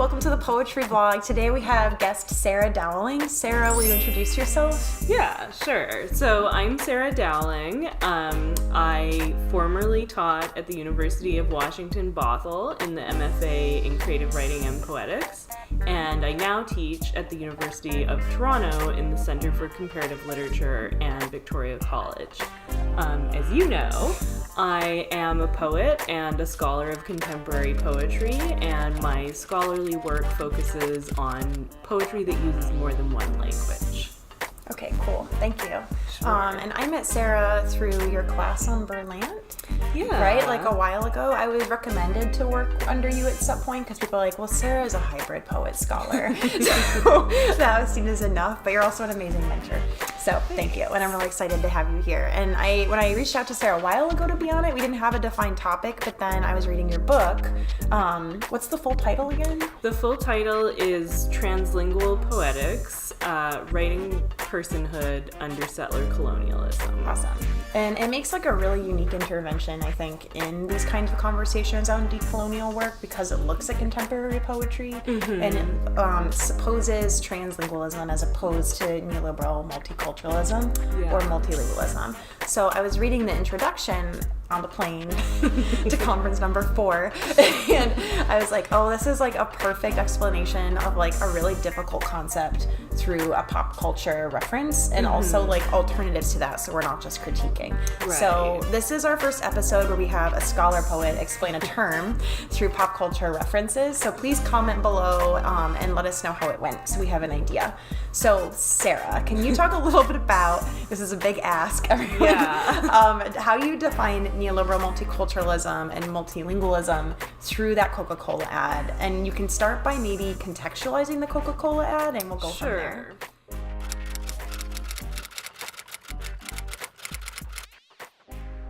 welcome to the Poetry Vlog. Today we have guest Sarah Dowling. Sarah, will you introduce yourself? Yeah, sure. So I'm Sarah Dowling. I formerly taught at the University of Washington Bothell in the MFA in Creative Writing and Poetics, and I now teach at the University of Toronto in the Centre for Comparative Literature and Victoria College. As you know, I am a poet and a scholar of contemporary poetry, and my scholarly work focuses on poetry that uses more than one language. Okay, cool. Thank you. Sure. And I met Sarah through your class on Berlant. Yeah. Right? Like a while ago. I was recommended to work under you at some point because people are like, well, Sarah is a hybrid poet scholar. So that was seen as enough, but you're also an amazing mentor. So thank you. And I'm really excited to have you here. And when I reached out to Sarah a while ago to be on it, we didn't have a defined topic, but then I was reading your book. What's the full title again? The full title is Translingual Poetics, Writing Personhood Under Settler Colonialism. Awesome. And it makes like a really unique intervention, I think, in these kinds of conversations on decolonial work because it looks at contemporary poetry and it supposes translingualism as opposed to neoliberal multiculturalism or multilingualism. So I was reading the introduction on the plane to conference number 4 and I was like, oh, this is like a perfect explanation of like a really difficult concept through a pop culture reference and also like alternatives to that, so we're not just critiquing. Right. So this is our first episode where we have a scholar poet explain a term through pop culture references, so please comment below and let us know how it went so we have an idea. So Sarah, can you talk a little bit about, this is a big ask, everyone, how you define neoliberal multiculturalism and multilingualism through that Coca-Cola ad? And you can start by maybe contextualizing the Coca-Cola ad and we'll go from there.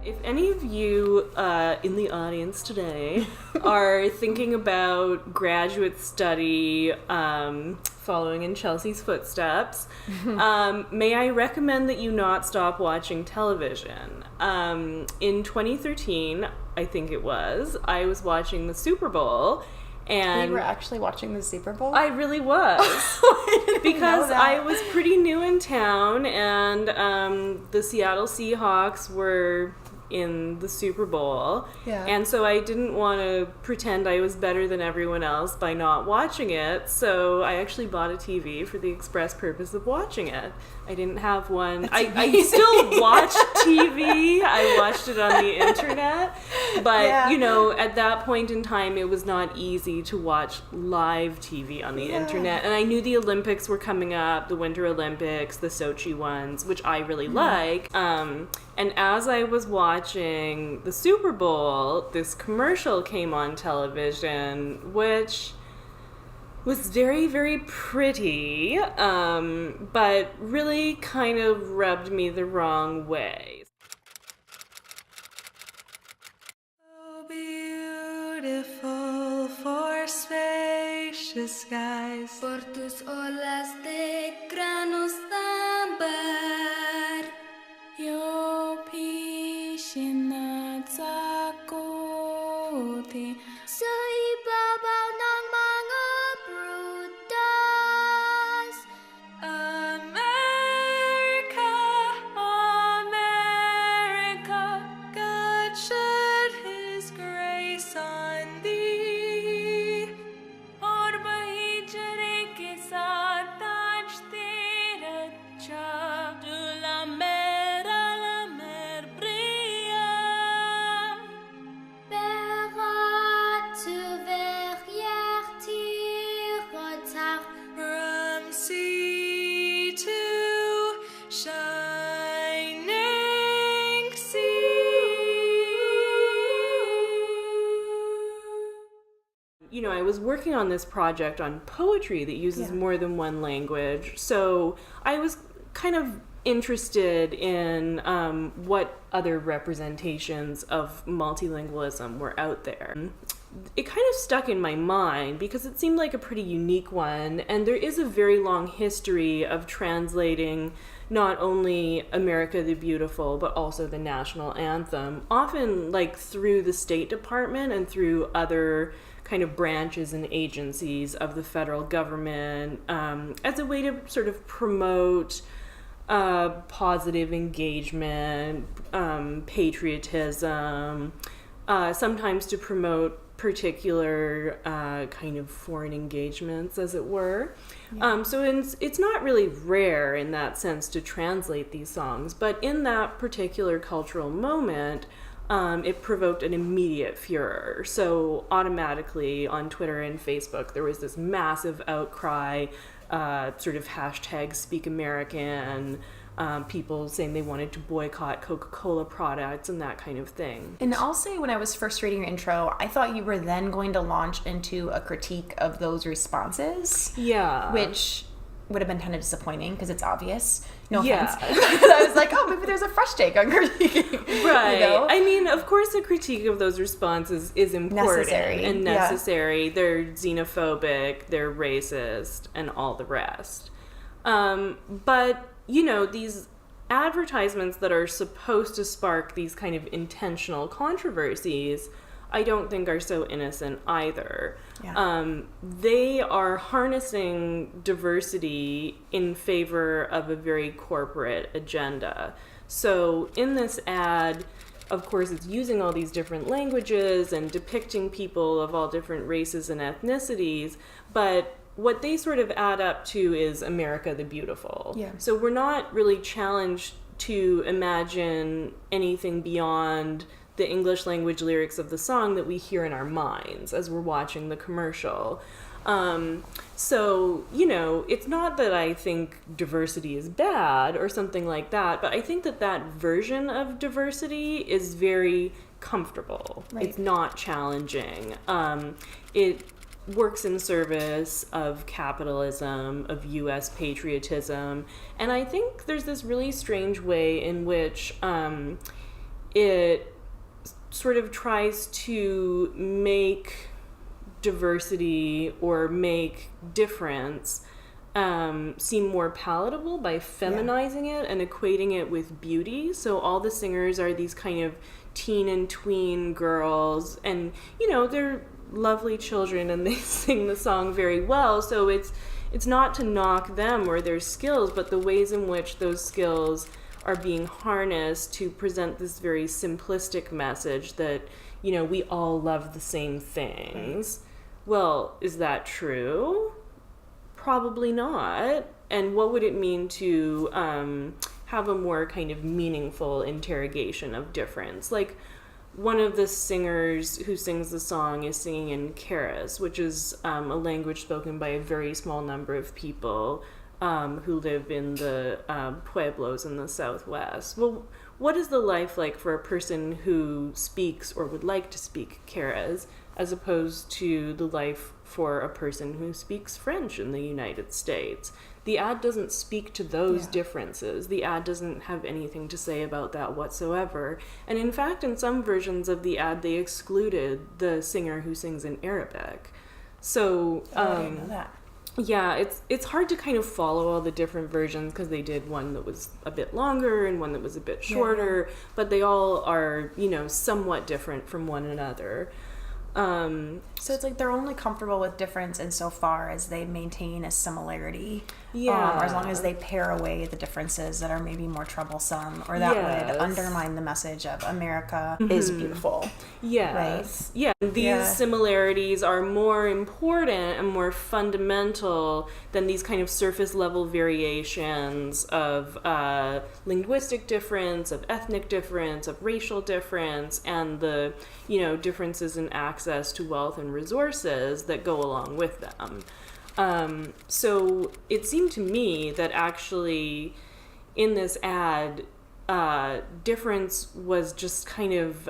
If any of you in the audience today are thinking about graduate study, following in Chelsea's footsteps, may I recommend that you not stop watching television. In 2013, I think it was, I was watching the Super Bowl. And you were actually watching the Super Bowl? I really was. Because I was pretty new in town, and the Seattle Seahawks were in the Super Bowl. Yeah. And so I didn't want to pretend I was better than everyone else by not watching it. So I actually bought a TV for the express purpose of watching it. I didn't have one. I still watch TV. I watched it on the internet. But, you know, at that point in time, it was not easy to watch live TV on the internet. And I knew the Olympics were coming up, the Winter Olympics, the Sochi ones, which I really like. And as I was watching the Super Bowl, this commercial came on television, which was very, very pretty, but really kind of rubbed me the wrong way. So beautiful for spacious skies, por tus olas de granos ámbar. Yo piscina sa kote sa ibabaw ng mga prutas. America, America, God shed His grace on thee. Orba hijre ke saath taj tera cha de la mer à la mer brilla. Verra tu verrière tire from sea to shining sea. You know, I was working on this project on poetry that uses more than one language, so I was kind of interested in what other representations of multilingualism were out there. it kind of stuck in my mind because it seemed like a pretty unique one, and there is a very long history of translating not only America the Beautiful, but also the national anthem, often like through the State Department and through other kind of branches and agencies of the federal government, as a way to sort of promote positive engagement, patriotism, sometimes to promote particular kind of foreign engagements, as it were. Yeah. So it's not really rare in that sense to translate these songs, but in that particular cultural moment, it provoked an immediate furor. So automatically on Twitter and Facebook, there was this massive outcry, sort of hashtag Speak American, people saying they wanted to boycott Coca-Cola products and that kind of thing. And I'll say, when I was first reading your intro, I thought you were then going to launch into a critique of those responses. Yeah. Which would have been kind of disappointing because it's obvious. No offense. Yeah. I was like, oh, maybe there's a fresh take on critiquing. Right. You know? I mean, of course, a critique of those responses is important and necessary. Yeah. They're xenophobic, they're racist, and all the rest. But, you know, these advertisements that are supposed to spark these kind of intentional controversies, I don't think are so innocent either. Yeah. They are harnessing diversity in favor of a very corporate agenda. So in this ad, of course, it's using all these different languages and depicting people of all different races and ethnicities, but what they sort of add up to is America the Beautiful. Yeah. So we're not really challenged to imagine anything beyond the English language lyrics of the song that we hear in our minds as we're watching the commercial. So, you know, it's not that I think diversity is bad or something like that, but I think that that version of diversity is very comfortable. Right. It's not challenging. It works in service of capitalism, of U.S. patriotism, and I think there's this really strange way in which it sort of tries to make diversity or make difference seem more palatable by feminizing it and equating it with beauty. So all the singers are these kind of teen and tween girls, and, you know, they're lovely children and they sing the song very well, so it's not to knock them or their skills, but the ways in which those skills are being harnessed to present this very simplistic message that, you know, we all love the same things. Well, is that true? Probably not. And what would it mean to have a more kind of meaningful interrogation of difference? Like, one of the singers who sings the song is singing in Keres, which is a language spoken by a very small number of people who live in the pueblos in the Southwest. Well, what is the life like for a person who speaks or would like to speak Keres, as opposed to the life for a person who speaks French in the United States? The ad doesn't speak to those differences. The ad doesn't have anything to say about that whatsoever. And in fact, in some versions of the ad, they excluded the singer who sings in Arabic. So, I didn't know that. Yeah, it's hard to kind of follow all the different versions because they did one that was a bit longer and one that was a bit shorter, but they all are, you know, somewhat different from one another. So it's like they're only comfortable with difference insofar as they maintain a similarity. Or as long as they pare away the differences that are maybe more troublesome or that would undermine the message of America is beautiful. Yes. Right? Yeah. These similarities are more important and more fundamental than these kind of surface level variations of linguistic difference, of ethnic difference, of racial difference, and the, you know, differences in access to wealth and resources that go along with them. So it seemed to me that actually in this ad, difference was just kind of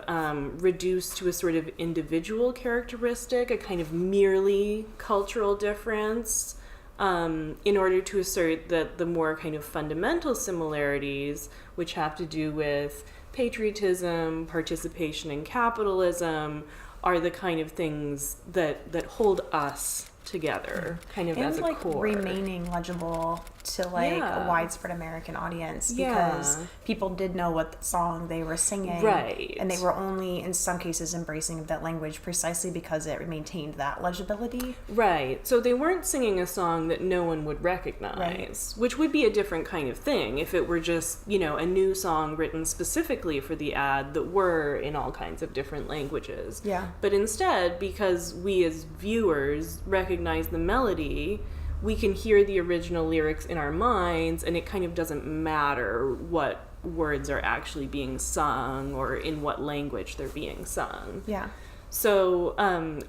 reduced to a sort of individual characteristic, a kind of merely cultural difference, in order to assert that the more kind of fundamental similarities, which have to do with patriotism, participation in capitalism, are the kind of things that hold us together, kind of and as a like core. remaining legible to like Yeah. a widespread American audience, because Yeah. people did know what song they were singing, Right. and they were only in some cases embracing of that language precisely because it maintained that legibility. Right. So they weren't singing a song that no one would recognize, Right. which would be a different kind of thing if it were just, you know, a new song written specifically for the ad that were in all kinds of different languages. Yeah. But instead, because we as viewers recognize the melody, we can hear the original lyrics in our minds, and it kind of doesn't matter what words are actually being sung or in what language they're being sung. Yeah. So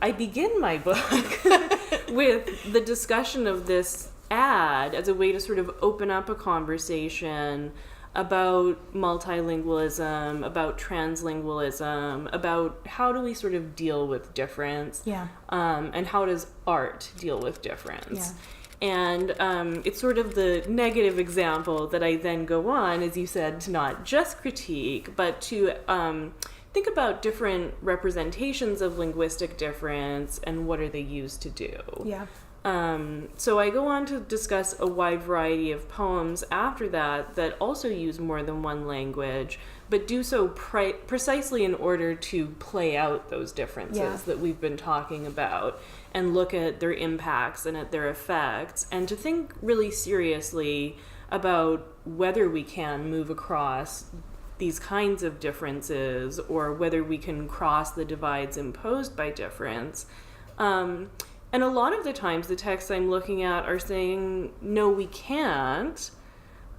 I begin my book with the discussion of this ad as a way to sort of open up a conversation about multilingualism, about translingualism, about how do we sort of deal with difference, Yeah. and how does art deal with difference. Yeah. And it's sort of the negative example that I then go on, as you said, to not just critique, but to think about different representations of linguistic difference and what are they used to do. Yeah. So I go on to discuss a wide variety of poems after that also use more than one language, but do so precisely in order to play out those differences that we've been talking about, and look at their impacts and at their effects, and to think really seriously about whether we can move across these kinds of differences, or whether we can cross the divides imposed by difference. And a lot of the times the texts I'm looking at are saying, no, we can't,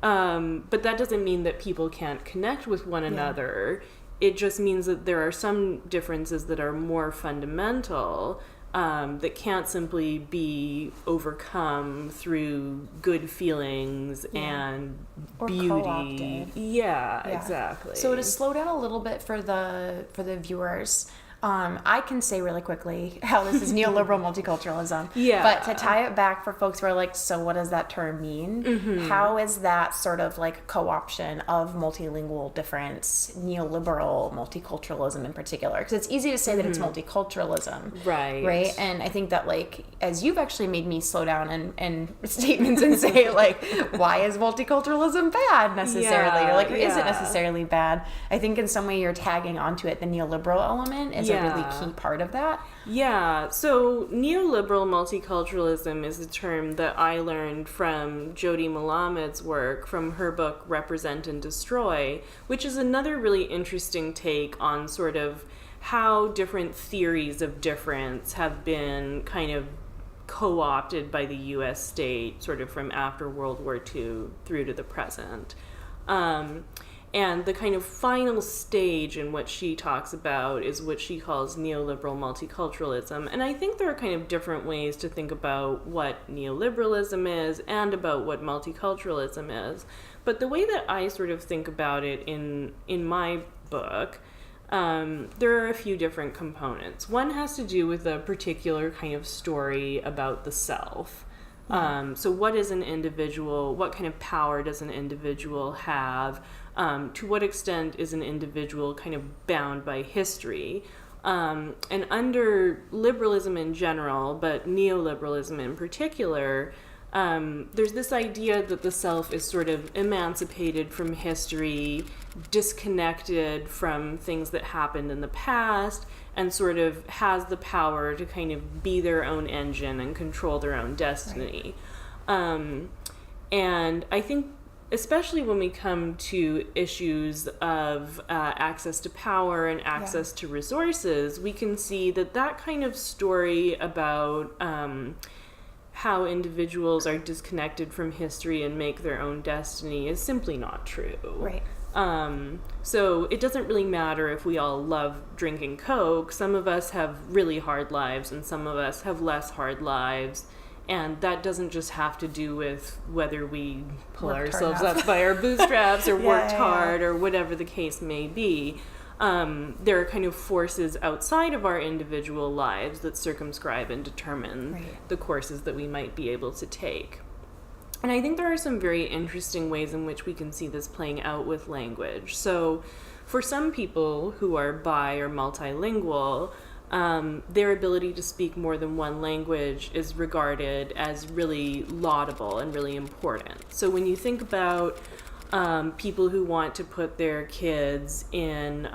but that doesn't mean that people can't connect with one another. It just means that there are some differences that are more fundamental, that can't simply be overcome through good feelings and Or beauty. co-opted. Yeah, exactly. So to slow down a little bit for the viewers, I can say really quickly how this is neoliberal multiculturalism. Yeah. But to tie it back for folks who are like, so what does that term mean? Mm-hmm. How is that sort of like co-option of multilingual difference, neoliberal multiculturalism in particular? Because it's easy to say that it's multiculturalism. Right. Right. And I think that, like, as you've actually made me slow down and statements and say, like, why is multiculturalism bad necessarily? Or like, is it necessarily bad? I think in some way you're tagging onto it the neoliberal element is a really key part of that. Yeah, so neoliberal multiculturalism is a term that I learned from Jody Malamud's work from her book Represent and Destroy, which is another really interesting take on sort of how different theories of difference have been kind of co-opted by the U.S. state sort of from after World War II through to the present. And the kind of final stage in what she talks about is what she calls neoliberal multiculturalism. And I think there are kind of different ways to think about what neoliberalism is and about what multiculturalism is. But the way that I sort of think about it in my book, there are a few different components. One has to do with a particular kind of story about the self. So what is an individual? What kind of power does an individual have? To what extent is an individual kind of bound by history? And under liberalism in general, but neoliberalism in particular, there's this idea that the self is sort of emancipated from history, disconnected from things that happened in the past, and sort of has the power to kind of be their own engine and control their own destiny. Right. And I think especially when we come to issues of access to power and access to resources, we can see that that kind of story about how individuals are disconnected from history and make their own destiny is simply not true. Right. So it doesn't really matter if we all love drinking Coke. Some of us have really hard lives and some of us have less hard lives. And that doesn't just have to do with whether we pull ourselves up by our bootstraps or worked hard or whatever the case may be. There are kind of forces outside of our individual lives that circumscribe and determine the courses that we might be able to take. And I think there are some very interesting ways in which we can see this playing out with language. So for some people who are bi or multilingual, their ability to speak more than one language is regarded as really laudable and really important. So when you think about people who want to put their kids in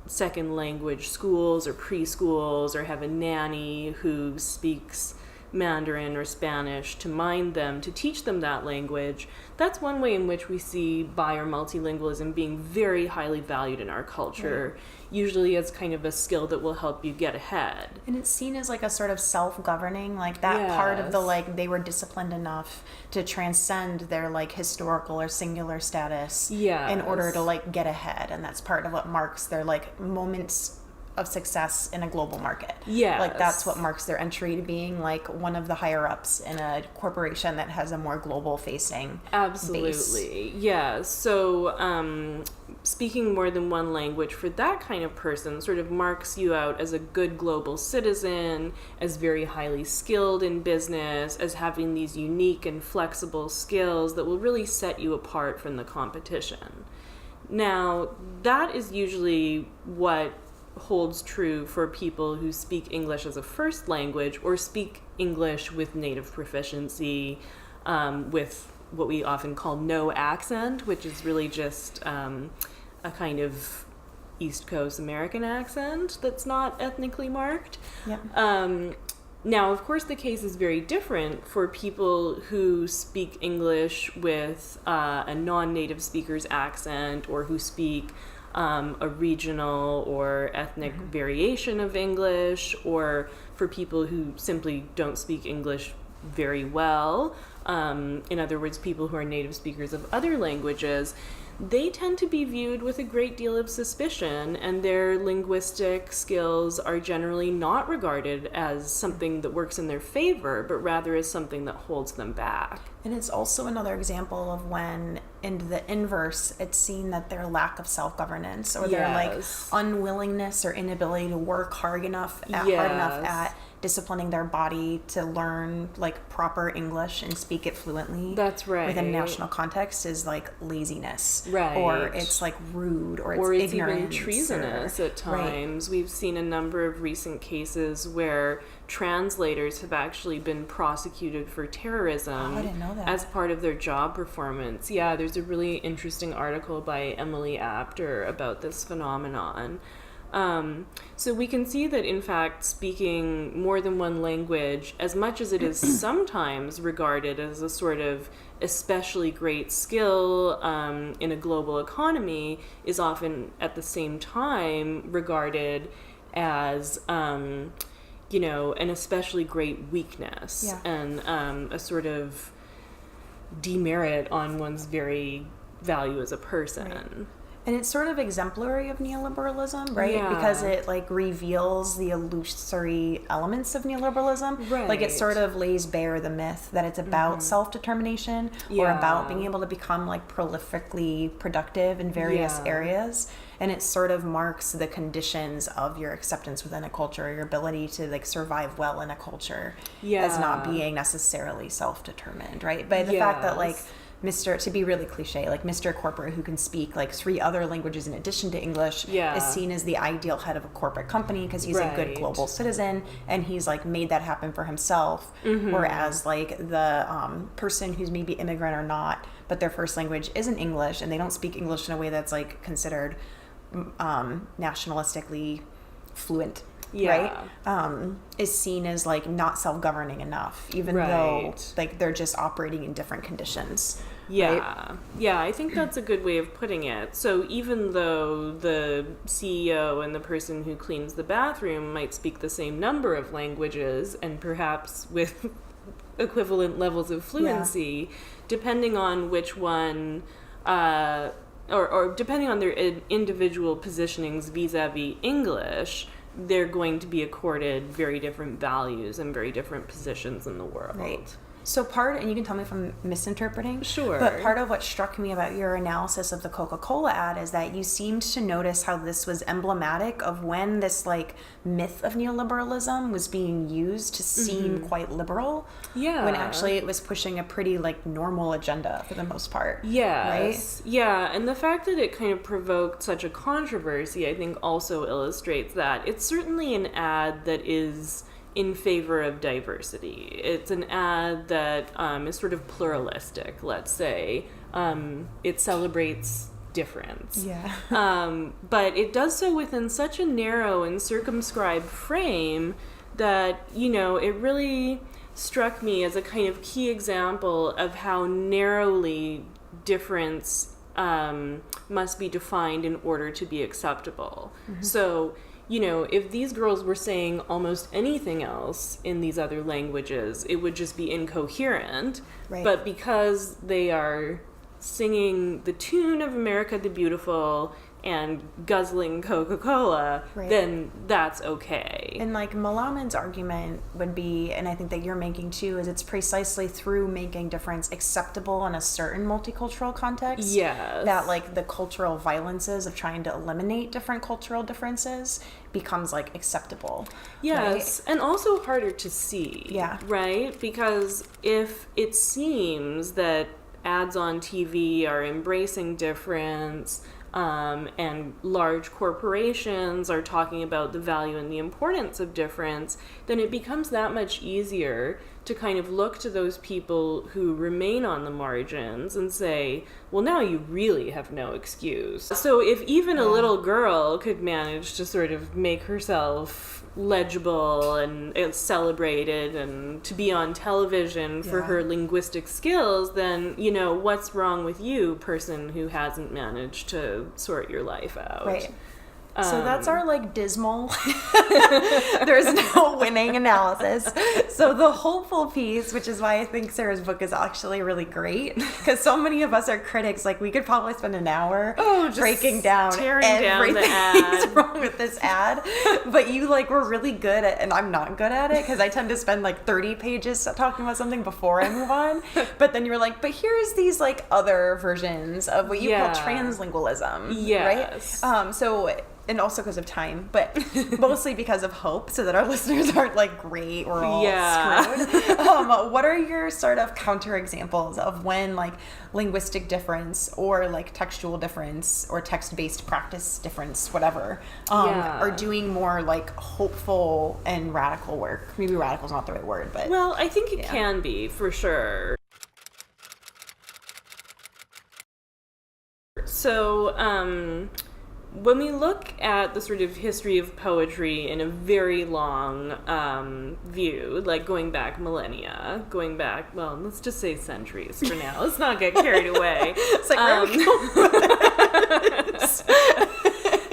second language schools or preschools, or have a nanny who speaks Mandarin or Spanish to mind them, to teach them that language, that's one way in which we see bi or multilingualism being very highly valued in our culture, usually as kind of a skill that will help you get ahead. And it's seen as like a sort of self-governing, like that part of the, like, they were disciplined enough to transcend their like historical or singular status in order to like get ahead. And that's part of what marks their like moments of success in a global market. Like that's what marks their entry to being like one of the higher ups in a corporation that has a more global facing base. So speaking more than one language for that kind of person sort of marks you out as a good global citizen, as very highly skilled in business, as having these unique and flexible skills that will really set you apart from the competition. Now, that is usually what holds true for people who speak English as a first language, or speak English with native proficiency, with what we often call no accent, which is really just a kind of East Coast American accent that's not ethnically marked. Now, of course, the case is very different for people who speak English with a non-native speaker's accent, or who speak a regional or ethnic variation of English, or for people who simply don't speak English very well. In other words, people who are native speakers of other languages. They tend to be viewed with a great deal of suspicion, and their linguistic skills are generally not regarded as something that works in their favor, but rather as something that holds them back. And it's also another example of when, in the inverse, it's seen that their lack of self-governance, or their like unwillingness or inability to work hard enough at disciplining their body to learn like proper English and speak it fluently. That's right. Within a national context is like laziness. Right. Or it's like rude, or it's ignorance. Even treasonous at times. We've seen a number of recent cases where translators have actually been prosecuted for terrorism I didn't know that. as part of their job performance. Yeah, there's a really interesting article by Emily Apter about this phenomenon. So we can see that, in fact, speaking more than one language, as much as it is sometimes regarded as a sort of especially great skill in a global economy, is often at the same time regarded as, an especially great weakness and a sort of demerit on one's very value as a person. Right. And it's sort of exemplary of neoliberalism, right? Yeah. Because it like reveals the illusory elements of neoliberalism. Right. Like it sort of lays bare the myth that it's about self-determination or about being able to become like prolifically productive in various areas. And it sort of marks the conditions of your acceptance within a culture, your ability to like survive well in a culture as not being necessarily self-determined, right? By the fact that like to be really cliche, like Mr. Corporate who can speak like 3 other languages in addition to English is seen as the ideal head of a corporate company because he's a good global citizen and he's like made that happen for himself. Whereas like the person who's maybe immigrant or not, but their first language isn't English and they don't speak English in a way that's like considered nationalistically fluent. Right? Is seen as like not self-governing enough, even though like they're just operating in different conditions. Right? Yeah, I think that's a good way of putting it. So even though the CEO and the person who cleans the bathroom might speak the same number of languages and perhaps with equivalent levels of fluency, depending on which one or depending on their individual positionings vis-a-vis English, they're going to be accorded very different values and very different positions in the world. Right. So part, and you can tell me if I'm misinterpreting. Sure. But part of what struck me about your analysis of the Coca-Cola ad is that you seemed to notice how this was emblematic of when this like myth of neoliberalism was being used to seem quite liberal. Yeah. When actually it was pushing a pretty like normal agenda for the most part. Yes. Right? Yeah. And the fact that it kind of provoked such a controversy, I think also illustrates that. It's certainly an ad that is in favor of diversity. It's an ad that is sort of pluralistic, let's say. It celebrates difference. Yeah. But it does so within such a narrow and circumscribed frame that, you know, it really struck me as a kind of key example of how narrowly difference must be defined in order to be acceptable. So, you know, if these girls were saying almost anything else in these other languages, it would just be incoherent. Right. But because they are singing the tune of America the Beautiful and guzzling Coca-Cola, Right. then that's okay. And like Malaman's argument would be, and I think that you're making too, is it's precisely through making difference acceptable in a certain multicultural context. Yes. That like the cultural violences of trying to eliminate different cultural differences becomes like acceptable. Yes, Right? and also harder to see. Yeah. Right? Because if it seems that ads on TV are embracing difference, and large corporations are talking about the value and the importance of difference, then it becomes that much easier to kind of look to those people who remain on the margins and say, well, now you really have no excuse. So if even a little girl could manage to sort of make herself legible and celebrated and to be on television for her linguistic skills, then, you know, what's wrong with you, person who hasn't managed to sort your life out? Right. So that's our like dismal, there's no winning analysis. So the hopeful piece, which is why I think Sarah's book is actually really great, because so many of us are critics, like we could probably spend an hour just breaking down tearing down everything the ad. wrong with this ad. But you like were really good at, and I'm not good at it because I tend to spend like 30 pages talking about something before I move on. But then you were like, but here's these like other versions of what you call translingualism. Yes. Right? And also because of time, but mostly because of hope, so that our listeners aren't like, great, we're all screwed. What are your sort of counterexamples of when like linguistic difference or like textual difference or text-based practice difference, whatever, are doing more like hopeful and radical work? Maybe radical is not the right word, but... Well, I think it can be, for sure. So, when we look at the sort of history of poetry in a very long view, like going back millennia, well, let's just say centuries for now. Let's not get carried away. It's like, where are we going with this?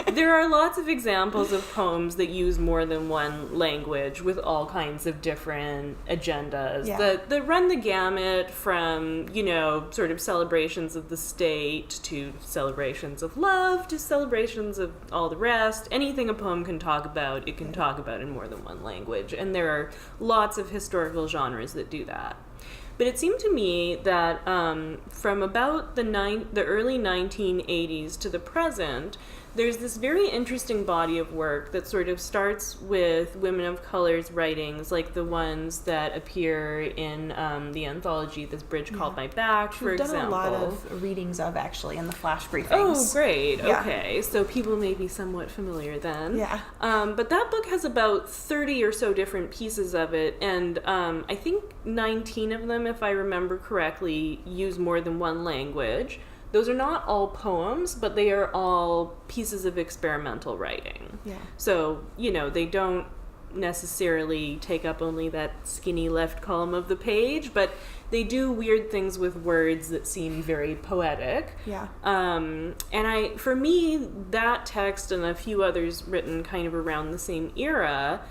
There are lots of examples of poems that use more than one language with all kinds of different agendas that run the gamut from, you know, sort of celebrations of the state to celebrations of love to celebrations of all the rest. Anything a poem can talk about, it can talk about in more than one language. And there are lots of historical genres that do that. But it seemed to me that from about the early 1980s to the present, there's this very interesting body of work that sort of starts with women of color's writings, like the ones that appear in the anthology This Bridge Called My Back, for example. We've done a lot of readings of, actually, in the flash briefings. Oh, great. Yeah. Okay. So people may be somewhat familiar then. Yeah. But that book has about 30 or so different pieces of it, and I think 19 of them, if I remember correctly, use more than one language. Those are not all poems, but they are all pieces of experimental writing. Yeah. So, you know, they don't necessarily take up only that skinny left column of the page, but they do weird things with words that seem very poetic. Yeah. And for me, that text and a few others written kind of around the same era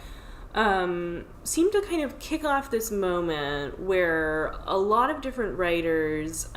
seemed to kind of kick off this moment where a lot of different writers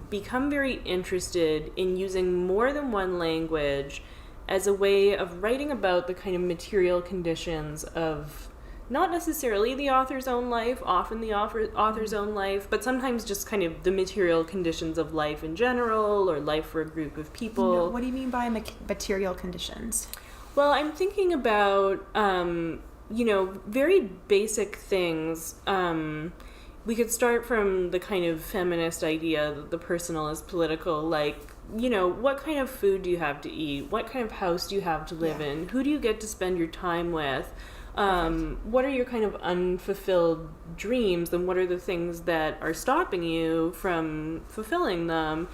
become very interested in using more than one language as a way of writing about the kind of material conditions of not necessarily the author's own life, often the author's own life, but sometimes just kind of the material conditions of life in general, or life for a group of people. No, what do you mean by material conditions? Well, I'm thinking about, very basic things. We could start from the kind of feminist idea that the personal is political, like, what kind of food do you have to eat? What kind of house do you have to live in? Who do you get to spend your time with? What are your kind of unfulfilled dreams, and what are the things that are stopping you from fulfilling them?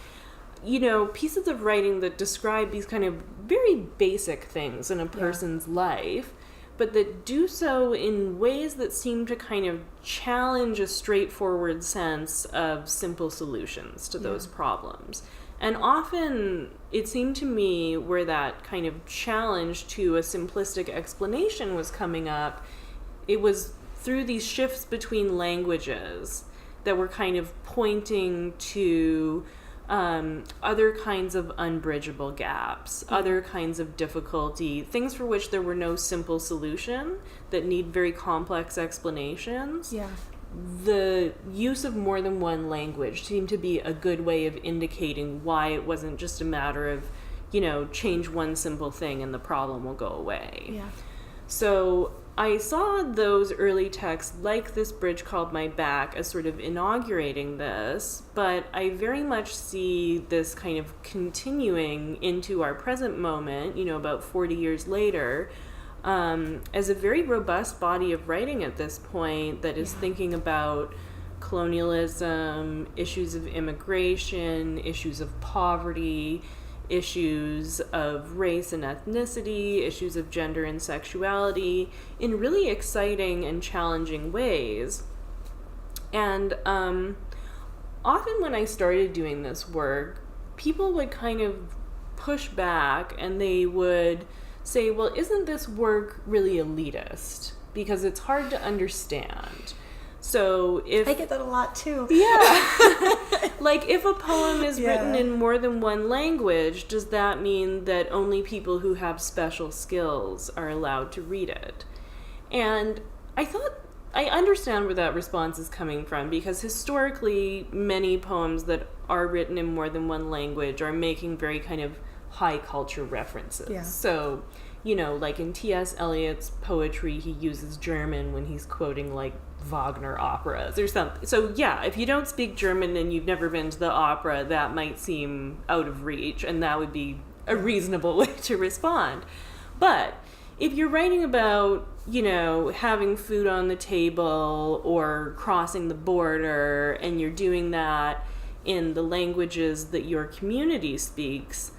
Pieces of writing that describe these kind of very basic things in a person's life, but that do so in ways that seem to kind of challenge a straightforward sense of simple solutions to those problems. And often, it seemed to me, where that kind of challenge to a simplistic explanation was coming up, it was through these shifts between languages that were kind of pointing to other kinds of unbridgeable gaps, other kinds of difficulty, things for which there were no simple solution, that need very complex explanations. Yeah. The use of more than one language seemed to be a good way of indicating why it wasn't just a matter of, change one simple thing and the problem will go away. Yeah. So I saw those early texts, like This Bridge Called My Back, as sort of inaugurating this, but I very much see this kind of continuing into our present moment, about 40 years later, as a very robust body of writing at this point that is thinking about colonialism, issues of immigration, issues of poverty, issues of race and ethnicity, issues of gender and sexuality in really exciting and challenging ways. And often when I started doing this work, people would kind of push back and they would say, well, isn't this work really elitist? Because it's hard to understand. So if I get that a lot too. Yeah. Like if a poem is written in more than one language, does that mean that only people who have special skills are allowed to read it? And I thought, I understand where that response is coming from, because historically many poems that are written in more than one language are making very kind of high culture references. Yeah. So, like in T.S. Eliot's poetry, he uses German when he's quoting like Wagner operas or something. So yeah, if you don't speak German and you've never been to the opera, that might seem out of reach, and that would be a reasonable way to respond. But if you're writing about, having food on the table or crossing the border, and you're doing that in the languages that your community speaks,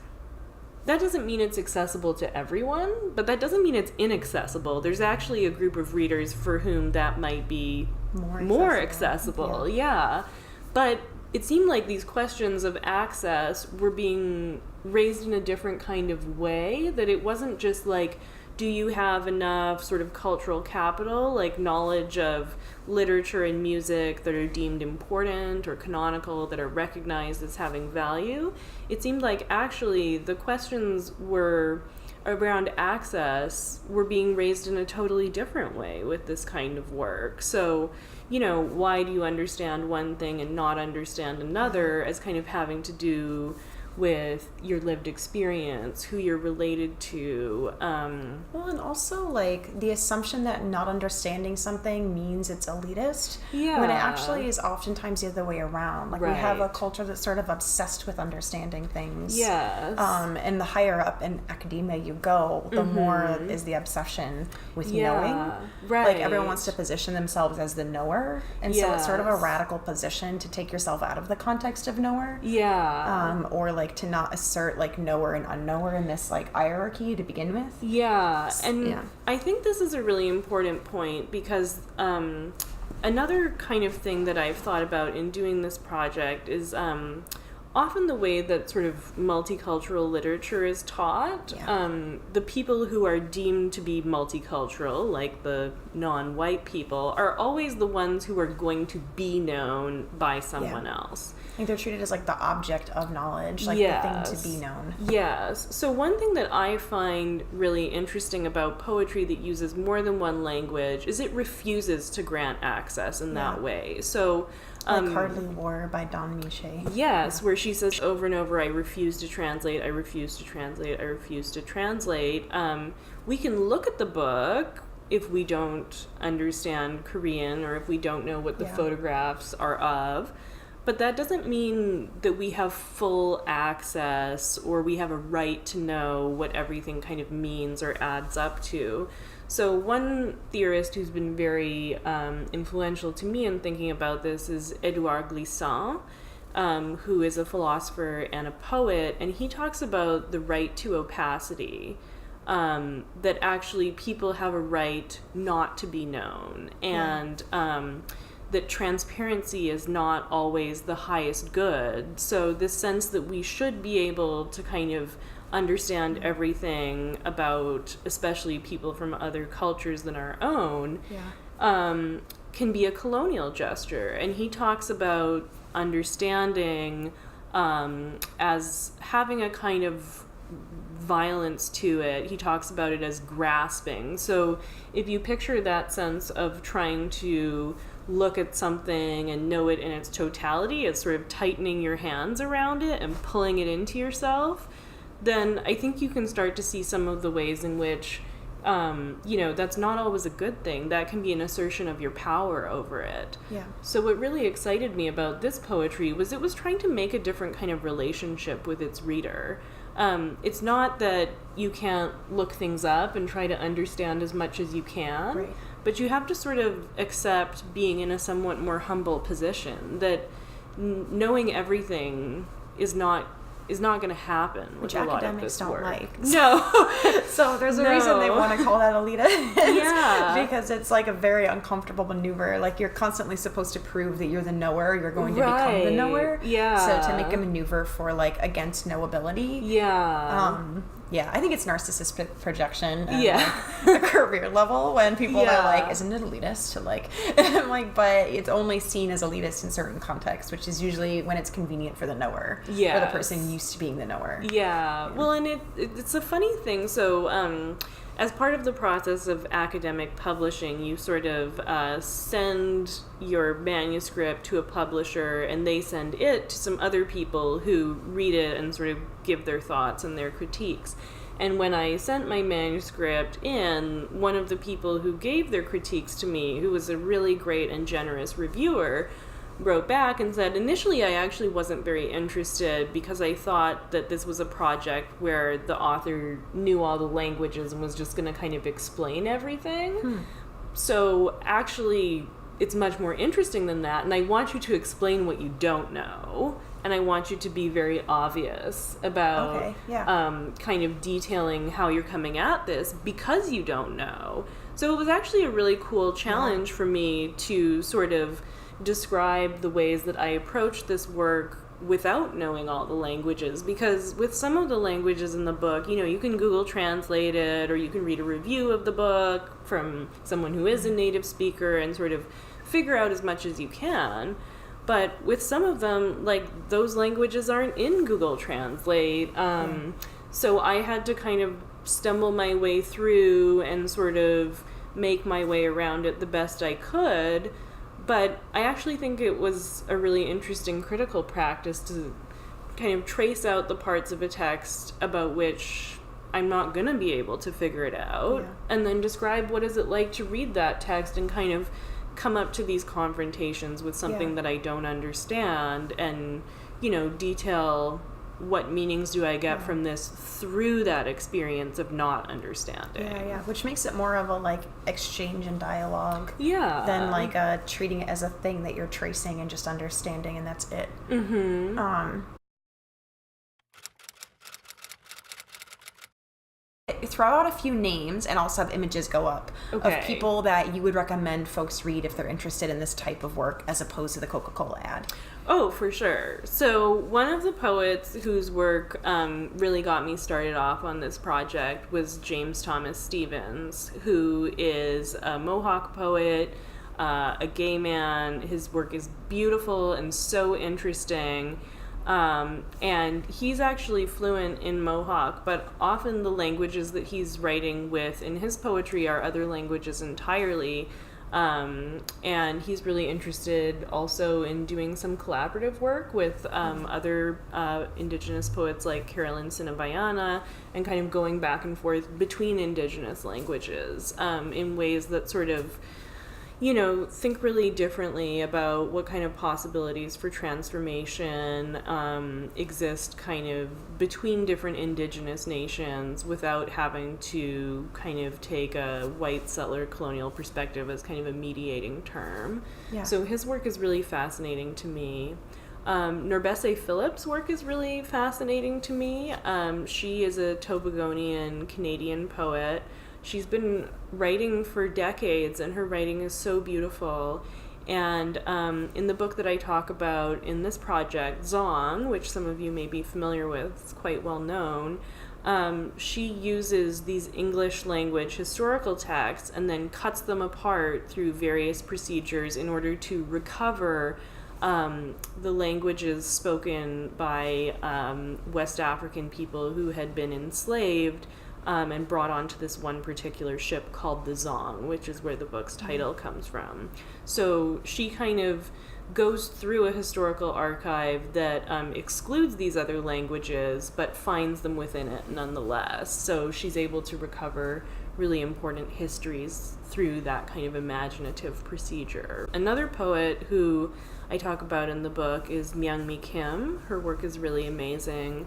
that doesn't mean it's accessible to everyone, but that doesn't mean it's inaccessible. There's actually a group of readers for whom that might be more accessible. Yeah. But it seemed like these questions of access were being raised in a different kind of way, that it wasn't just like, do you have enough sort of cultural capital, like knowledge of literature and music that are deemed important or canonical, that are recognized as having value? It seemed like actually the questions were around access were being raised in a totally different way with this kind of work. So, why do you understand one thing and not understand another, as kind of having to do with your lived experience, who you're related to. Well, and also, like, the assumption that not understanding something means it's elitist, when it actually is oftentimes the other way around. Like, we have a culture that's sort of obsessed with understanding things. Yes. And the higher up in academia you go, the more is the obsession with knowing. Right. Like, everyone wants to position themselves as the knower, and so it's sort of a radical position to take yourself out of the context of knower. Yeah. Or, like, to not assert, like, knower and unknower in this, like, hierarchy to begin with. Yeah. And I think this is a really important point, because another kind of thing that I've thought about in doing this project is often the way that sort of multicultural literature is taught, the people who are deemed to be multicultural, like the non-white people, are always the ones who are going to be known by someone else. I think they're treated as like the object of knowledge, like the thing to be known. Yes. So one thing that I find really interesting about poetry that uses more than one language is it refuses to grant access in that way. So like Hardly War by Don Miche. Yes, where she says over and over, I refuse to translate, I refuse to translate, I refuse to translate. We can look at the book if we don't understand Korean or if we don't know what the photographs are of. But that doesn't mean that we have full access or we have a right to know what everything kind of means or adds up to. So one theorist who's been very influential to me in thinking about this is Edouard Glissant, who is a philosopher and a poet, and he talks about the right to opacity, that actually people have a right not to be known, and that transparency is not always the highest good. So this sense that we should be able to kind of understand everything about, especially people from other cultures than our own, can be a colonial gesture. And he talks about understanding as having a kind of violence to it. He talks about it as grasping. So if you picture that sense of trying to look at something and know it in its totality, it's sort of tightening your hands around it and pulling it into yourself, then I think you can start to see some of the ways in which, that's not always a good thing. That can be an assertion of your power over it. Yeah. So what really excited me about this poetry was it was trying to make a different kind of relationship with its reader. It's not that you can't look things up and try to understand as much as you can, but you have to sort of accept being in a somewhat more humble position, that knowing everything is not going to happen with Which a lot of academics this don't work. like. No. So there's a reason they want to call that elitist. Yeah. Because it's like a very uncomfortable maneuver. Like you're constantly supposed to prove that you're the knower, you're going to become the knower. Yeah. So to make a maneuver for like against knowability. Yeah. I think it's narcissistic projection at Yeah. like, a career level when people are like, isn't it elitist to like, I'm like, but it's only seen as elitist in certain contexts, which is usually when it's convenient for the knower, or the person used to being the knower. Yeah. Well, and it's a funny thing. So as part of the process of academic publishing, you sort of send your manuscript to a publisher and they send it to some other people who read it and sort of give their thoughts and their critiques. And when I sent my manuscript in, one of the people who gave their critiques to me, who was a really great and generous reviewer, wrote back and said, initially I actually wasn't very interested because I thought that this was a project where the author knew all the languages and was just going to kind of explain everything. So actually it's much more interesting than that, and I want you to explain what you don't know, and I want you to be very obvious about kind of detailing how you're coming at this because you don't know. So it was actually a really cool challenge for me to sort of describe the ways that I approach this work without knowing all the languages, because with some of the languages in the book, you can Google Translate it, or you can read a review of the book from someone who is a native speaker and sort of figure out as much as you can. But with some of them, like, those languages aren't in Google Translate, so I had to kind of stumble my way through and sort of make my way around it the best I could. But I actually think it was a really interesting critical practice to kind of trace out the parts of a text about which I'm not going to be able to figure it out, and then describe what is it like to read that text and kind of come up to these confrontations with something that I don't understand, and, detail what meanings do I get from this through that experience of not understanding. Which makes it more of a like exchange and dialogue than like treating it as a thing that you're tracing and just understanding and that's it. throw out a few names and also have images go up of people that you would recommend folks read if they're interested in this type of work as opposed to the Coca-Cola ad. Oh, for sure. So one of the poets whose work really got me started off on this project was James Thomas Stevens, who is a Mohawk poet, a gay man. His work is beautiful and so interesting. And he's actually fluent in Mohawk, but often the languages that he's writing with in his poetry are other languages entirely. And he's really interested also in doing some collaborative work with other Indigenous poets like Carolyn Sinabayana, and kind of going back and forth between Indigenous languages in ways that sort of, think really differently about what kind of possibilities for transformation exist kind of between different Indigenous nations without having to kind of take a white settler colonial perspective as kind of a mediating term. Yeah. So his work is really fascinating to me. Norbese Phillips' work is really fascinating to me. She is a Tobagonian Canadian poet. She's been writing for decades, and her writing is so beautiful. And in the book that I talk about in this project, Zong, which some of you may be familiar with, it's quite well known, she uses these English language historical texts and then cuts them apart through various procedures in order to recover the languages spoken by West African people who had been enslaved and brought onto this one particular ship called the Zong, which is where the book's title comes from. So she kind of goes through a historical archive that excludes these other languages, but finds them within it nonetheless. So she's able to recover really important histories through that kind of imaginative procedure. Another poet who I talk about in the book is Myung-Mi Kim. Her work is really amazing.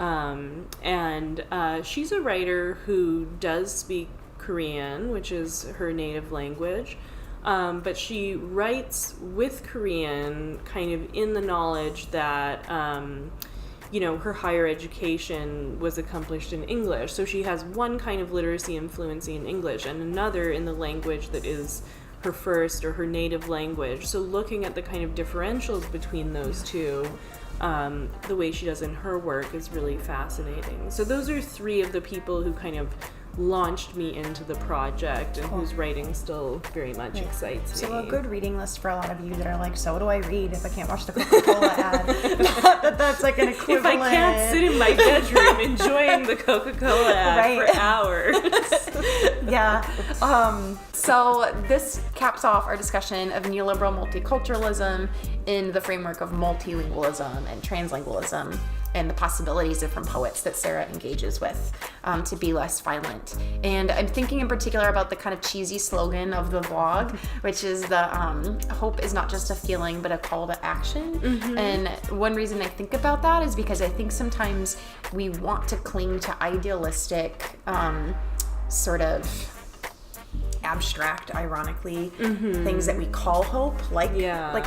And she's a writer who does speak Korean, which is her native language, but she writes with Korean kind of in the knowledge that, her higher education was accomplished in English. So she has one kind of literacy and fluency in English and another in the language that is her first or her native language. So looking at the kind of differentials between those two, the way she does in her work is really fascinating. So those are three of the people who kind of launched me into the project and whose writing still very much excites me. So a good reading list for a lot of you that are like, so what do I read if I can't watch the Coca-Cola ad? That's like an equivalent. If I can't sit in my bedroom enjoying the Coca-Cola ad for hours. Yeah. So this caps off our discussion of neoliberal multiculturalism in the framework of multilingualism and translingualism, and the possibilities of from poets that Sarah engages with to be less violent. And I'm thinking in particular about the kind of cheesy slogan of the vlog, which is the hope is not just a feeling but a call to action. Mm-hmm. And one reason I think about that is because I think sometimes we want to cling to idealistic sort of abstract, ironically, things that we call hope, like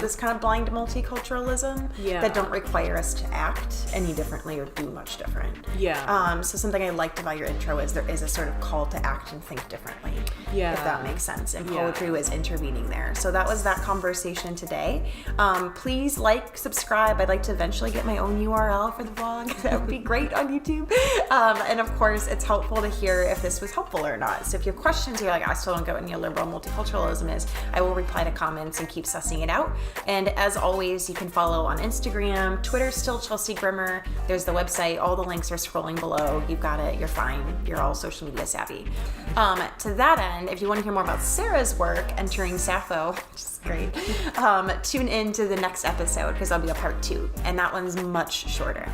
this kind of blind multiculturalism that don't require us to act any differently or do much different. So something I liked about your intro is there is a sort of call to act and think differently, if that makes sense, and poetry was intervening there. So that was that conversation today. Please subscribe. I'd like to eventually get my own URL for the blog. That would be great on YouTube. And of course, it's helpful to hear if this was helpful or not. So if you have questions, you're like, I still don't get what neoliberal multiculturalism is, I will reply to comments and keep sussing it out. And as always, you can follow on Instagram, Twitter, still Chelsea Grimmer. There's the website. All the links are scrolling below. You've got it. You're fine. You're all social media savvy. To that end, if you want to hear more about Sarah's work, Entering Sappho, which is great, tune in to the next episode because that'll be a part 2, and that one's much shorter.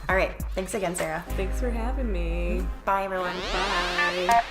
All right. Thanks again, Sarah. Thanks for having me. Bye, everyone. Bye.